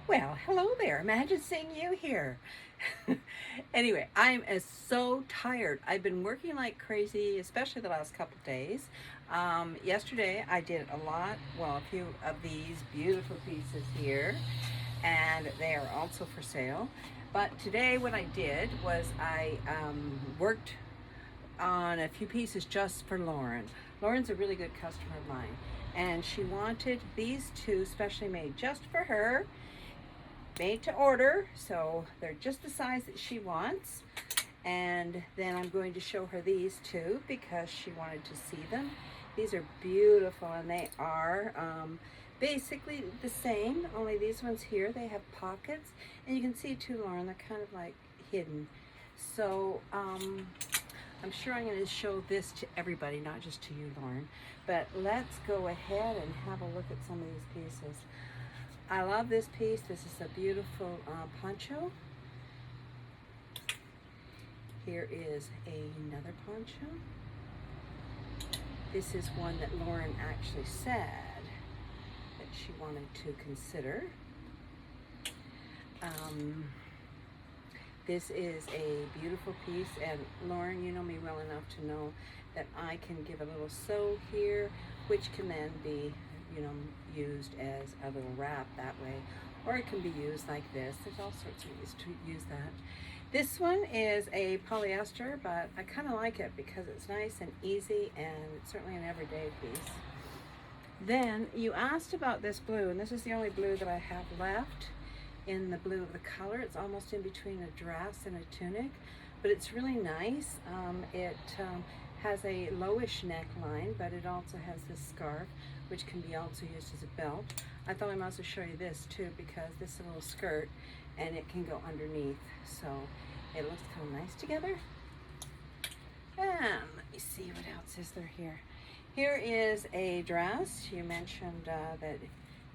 Well, hello there. Imagine seeing you here. Anyway, I'm so tired. I've been working like crazy, especially the last couple days. Yesterday, I did a lot, well, a few of these beautiful pieces here, and they are also for sale. But today, what I did was I worked on a few pieces just for Lauren. Lauren's a really good customer of mine, and she wanted these two specially made just for her, made to order, so they're just the size that she wants. And then I'm going to show her these two because she wanted to see them. These are beautiful, and they are basically the same, only these ones here, they have pockets, and you can see too, Lauren, they're kind of like hidden. So I'm sure I'm going to show this to everybody, not just to you, Lauren. But let's go ahead and have a look at some of these pieces. I love this piece. This is a beautiful poncho. Here is another poncho. This is one that Lauren actually said that she wanted to consider. This is a beautiful piece, and Lauren, you know me well enough to know that I can give a little sew here, which can then be, used as a little wrap that way, or it can be used like this. There's all sorts of ways to use that. This one is a polyester, but I kind of like it because it's nice and easy, and it's certainly an everyday piece. Then you asked about this blue, and this is the only blue that I have left in the blue of the color. It's almost in between a dress and a tunic, but it's really nice. It has a lowish neckline, but it also has this scarf, which can be also used as a belt. I thought I might also show you this too, because this is a little skirt and it can go underneath, so it looks kind of nice together. And let me see what else is there here. Here is a dress. You mentioned that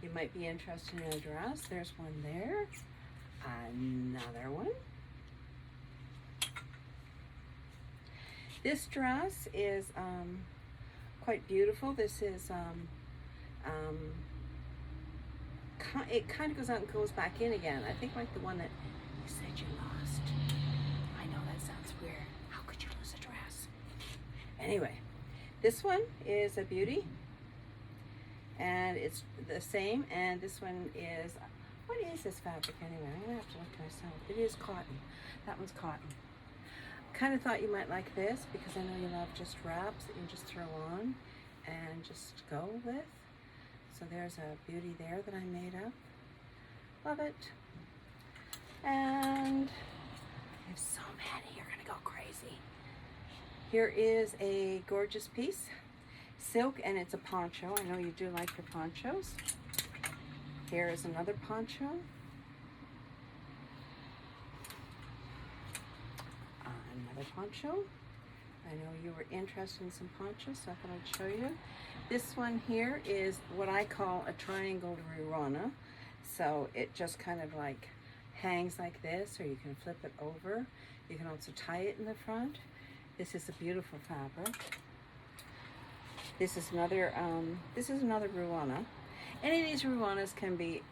you might be interested in a dress. There's one there. Another one. This dress is quite beautiful. This is it kind of goes out and goes back in again. I think like the one that you said you lost. I know that sounds weird. How could you lose a dress? Anyway, this one is a beauty, and it's the same. And this one is, what is this fabric anyway? I'm gonna have to look to myself. It is cotton. That one's cotton. Kind of thought you might like this because I know you love just wraps that you just throw on and just go with. So there's a beauty there that I made up. Love it. And I have so many, you're gonna go crazy. Here is a gorgeous piece, silk, and it's a poncho. I know you do like your ponchos. Here is another poncho. Another poncho. I know you were interested in some ponchos, so I thought I'd show you. This one here is what I call a triangle Ruana. So it just kind of like hangs like this, or you can flip it over. You can also tie it in the front. This is a beautiful fabric. This is another Ruana. Any of these Ruanas can be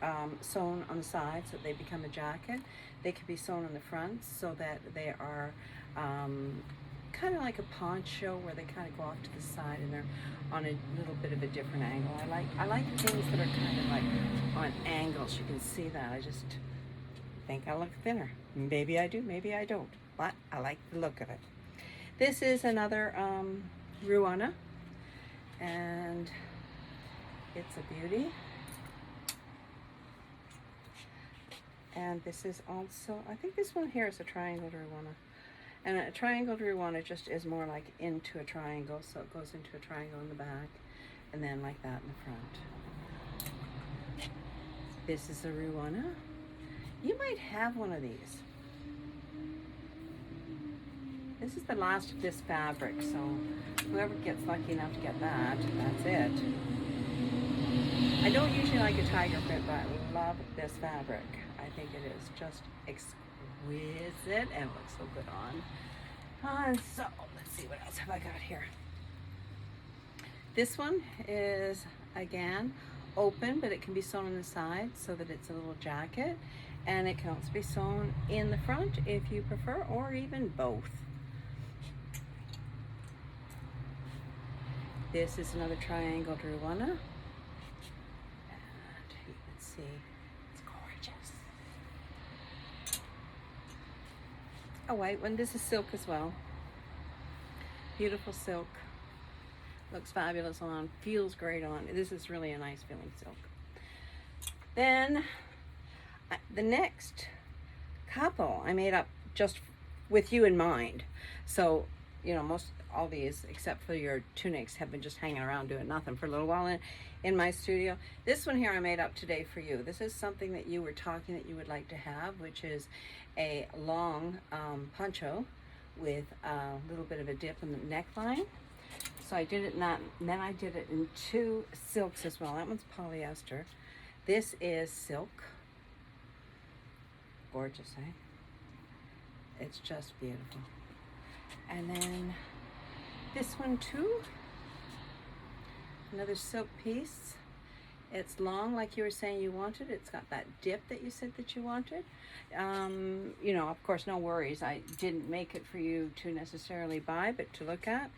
sewn on the side so that they become a jacket. They can be sewn on the front so that they are kind of like a poncho, where they kind of go off to the side and they're on a little bit of a different angle. I like things that are kind of like on angles. You can see that. I just think I look thinner. Maybe I do, maybe I don't, but I like the look of it. This is another Ruana, and it's a beauty. And this is also, I think this one here is a triangle Ruana. And a triangle Ruana just is more like into a triangle, so it goes into a triangle in the back, and then like that in the front. This is a Ruana. You might have one of these. This is the last of this fabric, so whoever gets lucky enough to get that, that's it. I don't usually like a tiger print, but I love this fabric. I think it is just exquisite and looks so good on. And so let's see, what else have I got here. This one is again open, but it can be sewn on the side so that it's a little jacket. And it can also be sewn in the front if you prefer, or even both. This is another triangle Ruana. And you can see it's gorgeous. A white one. This is silk as well. Beautiful silk. Looks fabulous on, feels great on. This is really a nice feeling silk. Then the next couple I made up just with you in mind. So, you know, most all these except for your tunics have been just hanging around doing nothing for a little while in my studio. This one here I made up today for you. This is something that you were talking that you would like to have, which is a long poncho with a little bit of a dip in the neckline. So I did it then I did it in two silks as well. That one's polyester. This is silk. Gorgeous, eh? It's just beautiful. And then this one too. Another silk piece. It's long like you were saying you wanted. It's got that dip that you said that you wanted. You know, of course, no worries. I didn't make it for you to necessarily buy, but to look at.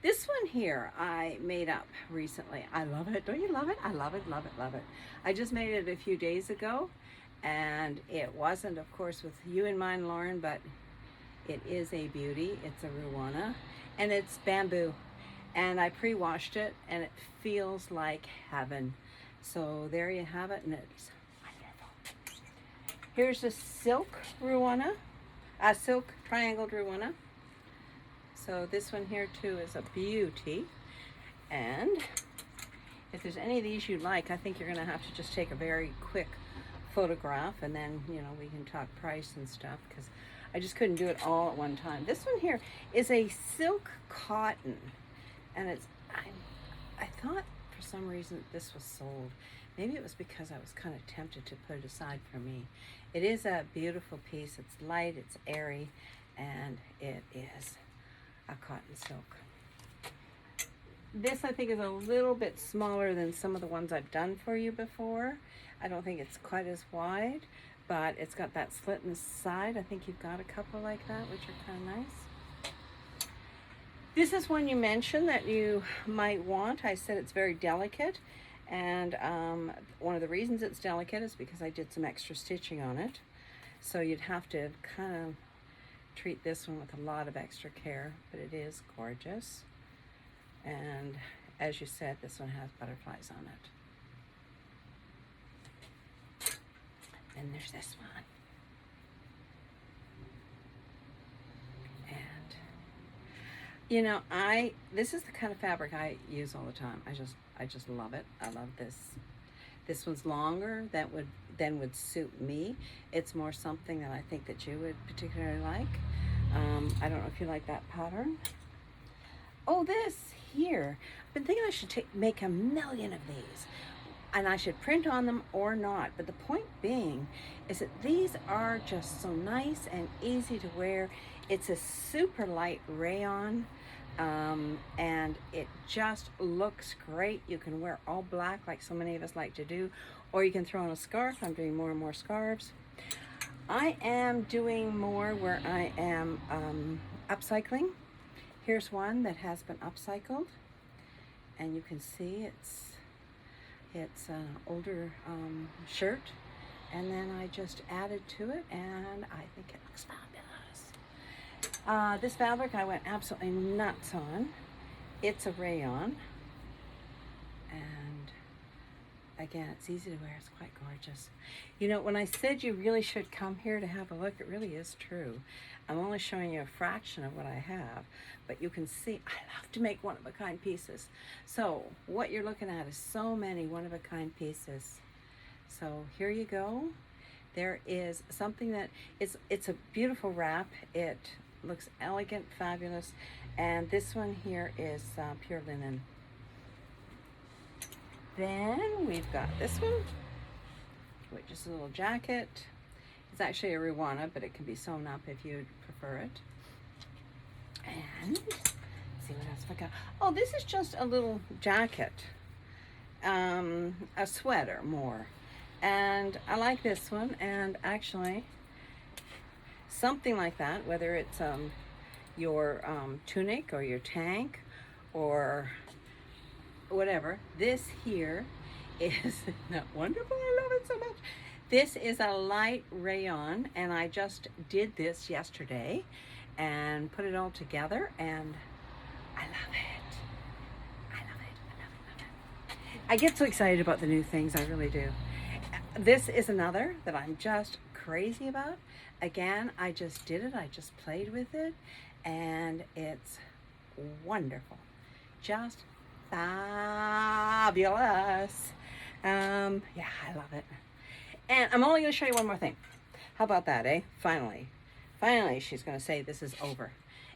This one here I made up recently. I love it. Don't you love it? I love it, love it, love it. I just made it a few days ago, and it wasn't, of course, with you in mind, Lauren, but it is a beauty. It's a Ruana, and it's bamboo. And I pre-washed it, and it feels like heaven. So there you have it, and it's wonderful. Here's a silk Ruana, a silk triangle Ruana. So this one here too is a beauty. And if there's any of these you like, I think you're gonna have to just take a very quick photograph, and then, you know, we can talk price and stuff, because I just couldn't do it all at one time. This one here is a silk cotton, and it's, I thought for some reason this was sold. Maybe it was because I was kind of tempted to put it aside for me. It is a beautiful piece. It's light, it's airy, and it is a cotton silk. This I think is a little bit smaller than some of the ones I've done for you before. I don't think it's quite as wide, but it's got that slit in the side. I think you've got a couple like that, which are kind of nice. This is one you mentioned that you might want. I said it's very delicate, and one of the reasons it's delicate is because I did some extra stitching on it. So you'd have to kind of treat this one with a lot of extra care, but it is gorgeous. And as you said, this one has butterflies on it. And there's this one. And you know, this is the kind of fabric I use all the time. I just love it. I love this. This one's longer than would suit me. It's more something that I think that you would particularly like. I don't know if you like that pattern. Oh, this here. I've been thinking I should make a million of these, and I should print on them or not. But the point being is that these are just so nice and easy to wear. It's a super light rayon, and it just looks great. You can wear all black like so many of us like to do, or you can throw on a scarf. I'm doing more and more scarves. I am doing more where I am upcycling. Here's one that has been upcycled, and you can see it's an older shirt, and then I just added to it, and I think it looks fabulous. This fabric I went absolutely nuts on. It's a rayon, and again, it's easy to wear. It's quite gorgeous. You know, when I said you really should come here to have a look, it really is true. I'm only showing you a fraction of what I have, but you can see I love to make one-of-a-kind pieces. So what you're looking at is so many one-of-a-kind pieces. So here you go. There is something that it's a beautiful wrap. It looks elegant, fabulous, and this one here is pure linen. Then we've got this one, which is a little jacket. It's actually a Ruana, but it can be sewn up if you'd prefer it. And let's see what else I got. Oh, this is just a little jacket. a sweater more. And I like this one, and actually something like that, whether it's your tunic or your tank or whatever. This here is not wonderful. I love it so much. This is a light rayon, and I just did this yesterday and put it all together, and I love it. I love it. I love it. I love it. I get so excited about the new things. I really do. This is another that I'm just crazy about. Again, I just did it. I just played with it, and it's wonderful. Just fabulous. Yeah, I love it. And I'm only going to show you one more thing. How about that, eh? Finally. Finally, she's going to say this is over.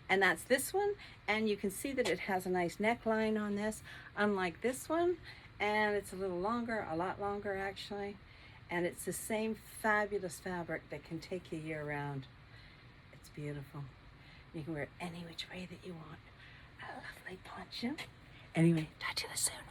And that's this one. And you can see that it has a nice neckline on this, unlike this one. And it's a little longer, a lot longer actually. And it's the same fabulous fabric that can take you year round. It's beautiful. You can wear it any which way that you want. A lovely poncho. Anyway, talk to you soon.